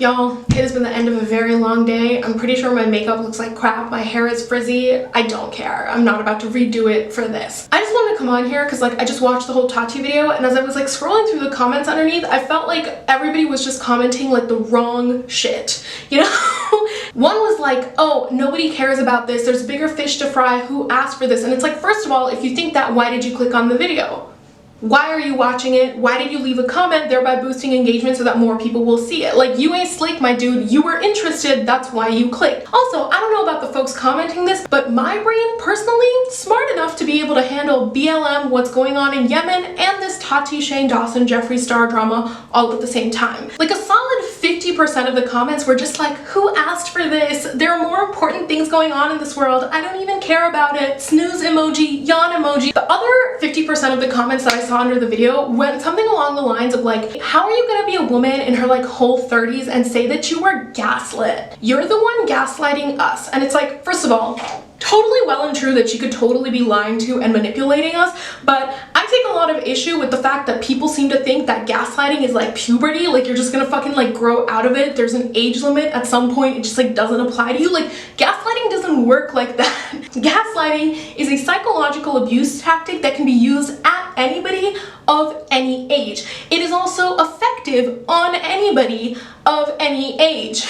Y'all, it has been the end of a very long day. I'm pretty sure my makeup looks like crap. My hair is frizzy. I don't care. I'm not about to redo it for this. I just wanted to come on here because I just watched the whole Tati video, and as I was scrolling through the comments underneath, I felt like everybody was just commenting the wrong shit. You know? One was like, oh, nobody cares about this. There's bigger fish to fry. Who asked for this? And it's first of all, if you think that, why did you click on the video? Why are you watching it? Why did you leave a comment, thereby boosting engagement so that more people will see it? You ain't slick, my dude. You were interested, that's why you clicked. Also, I don't know about the folks commenting this, but my brain, personally, smart enough to be able to handle BLM, what's going on in Yemen, and this Tati, Shane Dawson, Jeffree Star drama all at the same time. A solid 50% of the comments were just who asked for this? There are more important things going on in this world. I don't even care about it. Snooze emoji, yawn emoji. The other 50% of the comments that I saw under the video went something along the lines of how are you gonna be a woman in her whole 30s and say that you were gaslit? You're the one gaslighting us. And it's first of all, totally well and true that she could totally be lying to and manipulating us, but I take a lot of issue with the fact that people seem to think that gaslighting is puberty, you're just gonna fucking grow out of it. There's an age limit at some point, it just doesn't apply to you. Gaslighting doesn't work like that. Gaslighting is a psychological abuse tactic that can be used at anybody of any age. It is also effective on anybody of any age.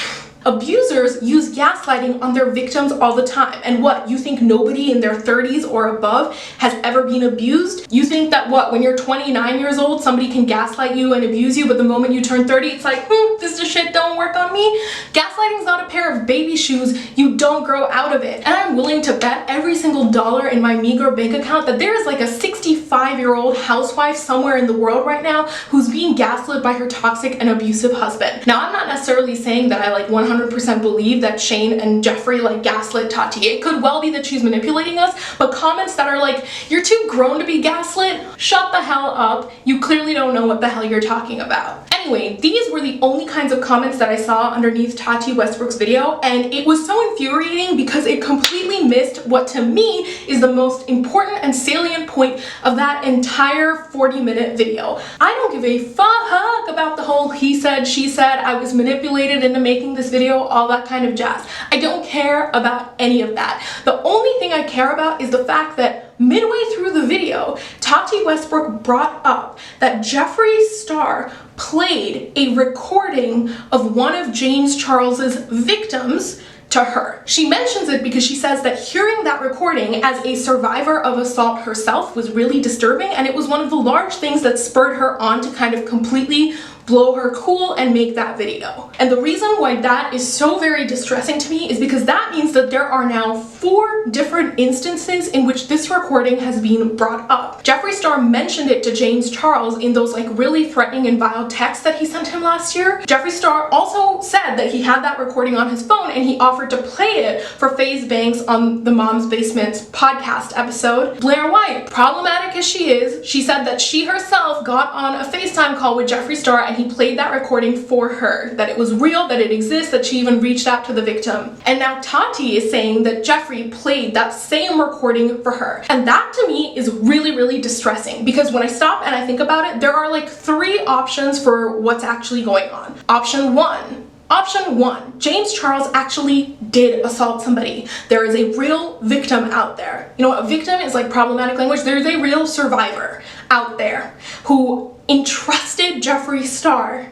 Abusers use gaslighting on their victims all the time. And what, you think nobody in their 30s or above has ever been abused? You think that when you're 29 years old, somebody can gaslight you and abuse you, but the moment you turn 30, it's this shit don't work on me? Gaslighting's not a pair of baby shoes. You don't grow out of it. And I'm willing to bet every single dollar in my meager bank account that there is a 65-year-old housewife somewhere in the world right now who's being gaslit by her toxic and abusive husband. Now, I'm not necessarily saying that I 100% believe that Shane and Jeffree gaslit Tati. It could well be that she's manipulating us, but comments that are you're too grown to be gaslit, shut the hell up. You clearly don't know what the hell you're talking about. Anyway, these were the only kinds of comments that I saw underneath Tati Westbrook's video, and it was so infuriating because it completely missed what to me is the most important and salient point of that entire 40-minute video. I don't give a fuck about the whole he said, she said, I was manipulated into making this video, all that kind of jazz. I don't care about any of that. The only thing I care about is the fact that midway through the video, Tati Westbrook brought up that Jeffree Star played a recording of one of James Charles's victims to her. She mentions it because she says that hearing that recording as a survivor of assault herself was really disturbing, and it was one of the large things that spurred her on to kind of completely blow her cool and make that video. And the reason why that is so very distressing to me is because that means that there are now 4 different instances in which this recording has been brought up. Jeffree Star mentioned it to James Charles in those really threatening and vile texts that he sent him last year. Jeffree Star also said that he had that recording on his phone and he offered to play it for FaZe Banks on the Mom's Basement podcast episode. Blair White, problematic as she is, she said that she herself got on a FaceTime call with Jeffree Star and he played that recording for her, that it was real, that it exists, that she even reached out to the victim. And now Tati is saying that Jeffree played that same recording for her. And that to me is really, really distressing because when I stop and I think about it, there are 3 options for what's actually going on. Option one, James Charles actually did assault somebody. There is a real victim out there. You know, a victim is problematic language. There's a real survivor out there who entrusted Jeffree Star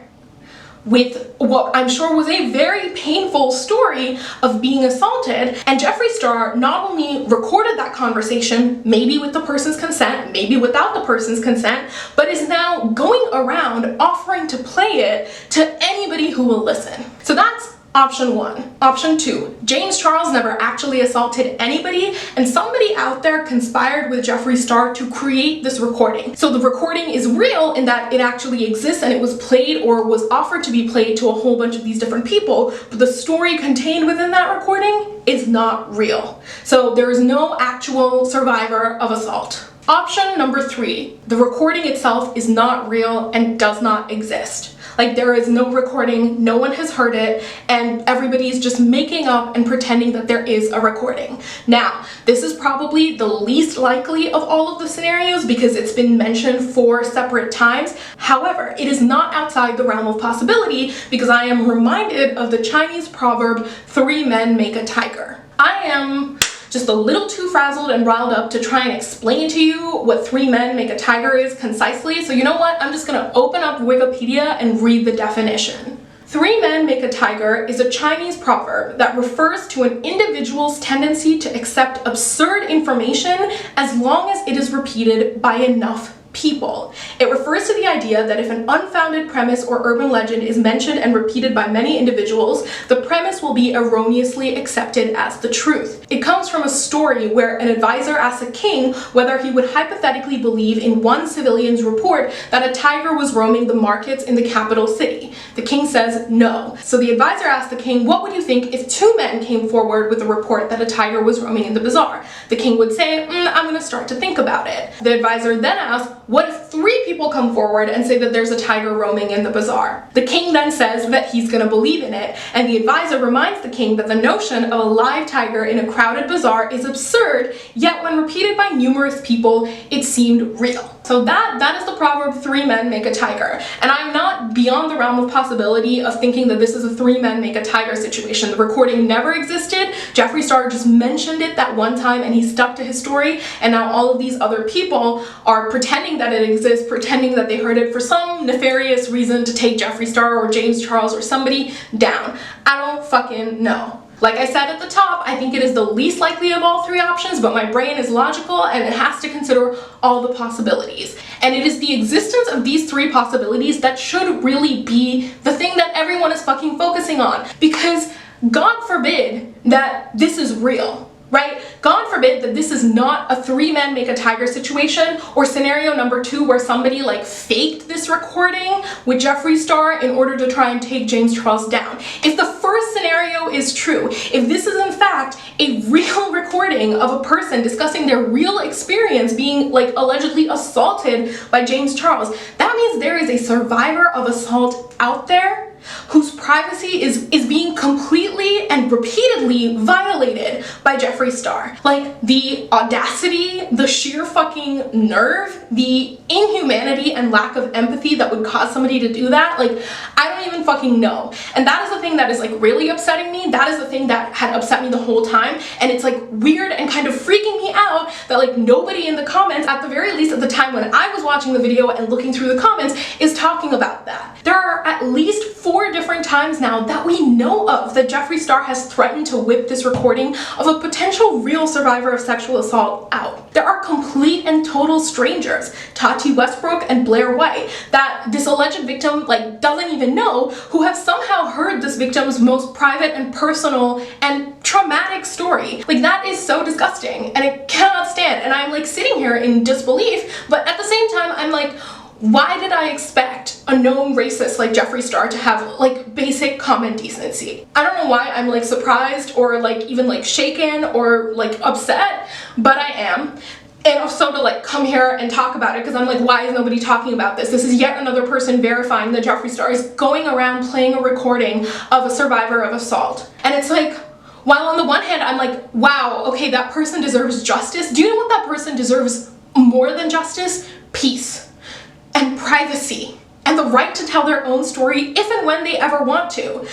with what I'm sure was a very painful story of being assaulted, and Jeffree Star not only recorded that conversation, maybe with the person's consent, maybe without the person's consent, but is now going around offering to play it to anybody who will listen. So that's option 1. Option 2, James Charles never actually assaulted anybody, and somebody out there conspired with Jeffree Star to create this recording. So the recording is real in that it actually exists and it was played or was offered to be played to a whole bunch of these different people, but the story contained within that recording is not real. So there is no actual survivor of assault. Option number 3, the recording itself is not real and does not exist. Like, there is no recording, no one has heard it, and everybody's just making up and pretending that there is a recording. Now, this is probably the least likely of all of the scenarios because it's been mentioned 4 separate times. However, it is not outside the realm of possibility because I am reminded of the Chinese proverb, 3 men make a tiger. I am just a little too frazzled and riled up to try and explain to you what 3 men make a tiger is concisely, so you know what? I'm just gonna open up Wikipedia and read the definition. 3 men make a tiger is a Chinese proverb that refers to an individual's tendency to accept absurd information as long as it is repeated by enough people. It refers to the idea that if an unfounded premise or urban legend is mentioned and repeated by many individuals, the premise will be erroneously accepted as the truth. It comes from a story where an advisor asks a king whether he would hypothetically believe in one civilian's report that a tiger was roaming the markets in the capital city. The king says no. So the advisor asks the king, what would you think if 2 men came forward with a report that a tiger was roaming in the bazaar? The king would say, I'm gonna start to think about it. The advisor then asks, what if 3 people come forward and say that there's a tiger roaming in the bazaar? The king then says that he's gonna believe in it, and the advisor reminds the king that the notion of a live tiger in a crowded bazaar is absurd, yet when repeated by numerous people, it seemed real. So that is the proverb, 3 men make a tiger. And I'm not beyond the realm of possibility of thinking that this is a 3 men make a tiger situation. The recording never existed. Jeffree Star just mentioned it that one time and he stuck to his story, and now all of these other people are pretending that it exists, pretending that they heard it for some nefarious reason to take Jeffree Star or James Charles or somebody down. I don't fucking know. Like I said at the top, I think it is the least likely of all 3 options, but my brain is logical and it has to consider all the possibilities. And it is the existence of these 3 possibilities that should really be the thing that everyone is fucking focusing on. Because God forbid that this is real, right? God forbid that this is not a 3 men make a tiger situation, or scenario number 2 where somebody like faked this recording with Jeffree Star in order to try and take James Charles down. If the first scenario is true, if this is in fact a real recording of a person discussing their real experience being like allegedly assaulted by James Charles, that means there is a survivor of assault out there whose privacy is being completely and repeatedly violated by Jeffree Star. Like, the audacity, the sheer fucking nerve, the inhumanity and lack of empathy that would cause somebody to do that, like, I don't even fucking know. And that is the thing that is like really upsetting me. That is the thing that had upset me the whole time, and it's like weird and kind of freaking me out that like nobody in the comments, at the very least at the time when I was watching the video and looking through the comments, is talking about that. There are at least 4 different times now that we know of that Jeffree Star has threatened to whip this recording of a potential real survivor of sexual assault out. There are complete and total strangers, Tati Westbrook and Blair White, that this alleged victim like doesn't even know, who have somehow heard this victim's most private and personal and traumatic story. Like, that is so disgusting and it cannot stand, and I'm like sitting here in disbelief, but at the same time I'm like, why did I expect a known racist like Jeffree Star to have like basic common decency? I don't know why I'm like surprised or like even like shaken or like upset, but I am. And also to like come here and talk about it because I'm like, why is nobody talking about this? This is yet another person verifying that Jeffree Star is going around playing a recording of a survivor of assault. And it's like, while on the one hand I'm like, wow, okay, that person deserves justice. Do you know what that person deserves more than justice? Peace. And privacy, and the right to tell their own story if and when they ever want to.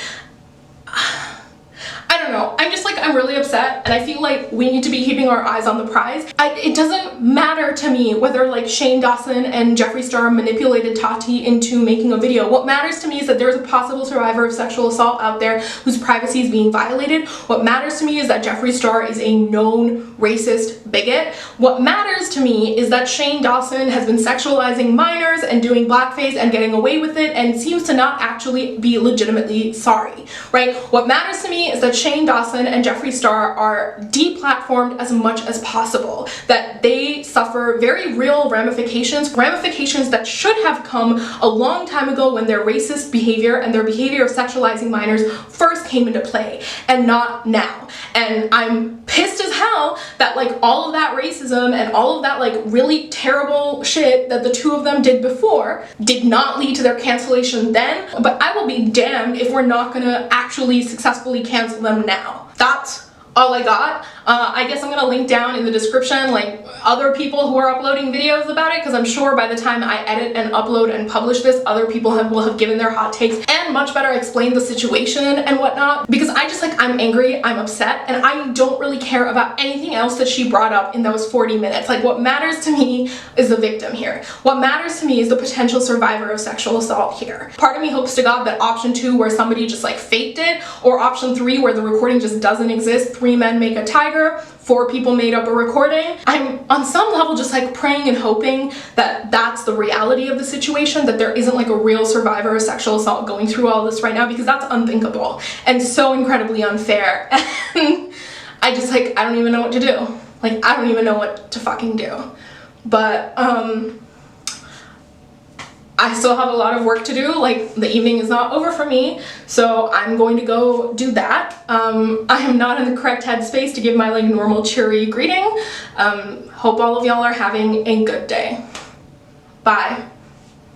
I don't know, I'm just like, I'm really upset, and I feel like we need to be keeping our eyes on the prize. It doesn't matter to me whether like Shane Dawson and Jeffree Star manipulated Tati into making a video. What matters to me is that there's a possible survivor of sexual assault out there whose privacy is being violated. What matters to me is that Jeffree Star is a known racist bigot. What matters to me is that Shane Dawson has been sexualizing minors and doing blackface and getting away with it and seems to not actually be legitimately sorry, right? What matters to me is that Shane Dawson and Jeffree Star are deplatformed as much as possible, that they suffer very real ramifications that should have come a long time ago when their racist behavior and their behavior of sexualizing minors first came into play, and not now. And I'm pissed as hell that like all of that racism and all of that like really terrible shit that the two of them did before did not lead to their cancellation then, but I will be damned if we're not gonna actually successfully cancel them now. That's all I got. I guess I'm gonna link down in the description like other people who are uploading videos about it, because I'm sure by the time I edit and upload and publish this, other people will have given their hot takes and much better explained the situation and whatnot, because I just like, I'm angry, I'm upset, and I don't really care about anything else that she brought up in those 40 minutes. Like, what matters to me is the victim here. What matters to me is the potential survivor of sexual assault here. Part of me hopes to God that option 2, where somebody just like faked it, or option 3, where the recording just doesn't exist, 3 men make a tiger, 4 people made up a recording. I'm on some level just like praying and hoping that that's the reality of the situation, that there isn't like a real survivor of sexual assault going through all this right now, because that's unthinkable and so incredibly unfair. And I just like, I don't even know what to do. Like, I don't even know what to fucking do. But I still have a lot of work to do. Like, the evening is not over for me, so I'm going to go do that. I am not in the correct headspace to give my like normal cheery greeting. Hope all of y'all are having a good day. Bye.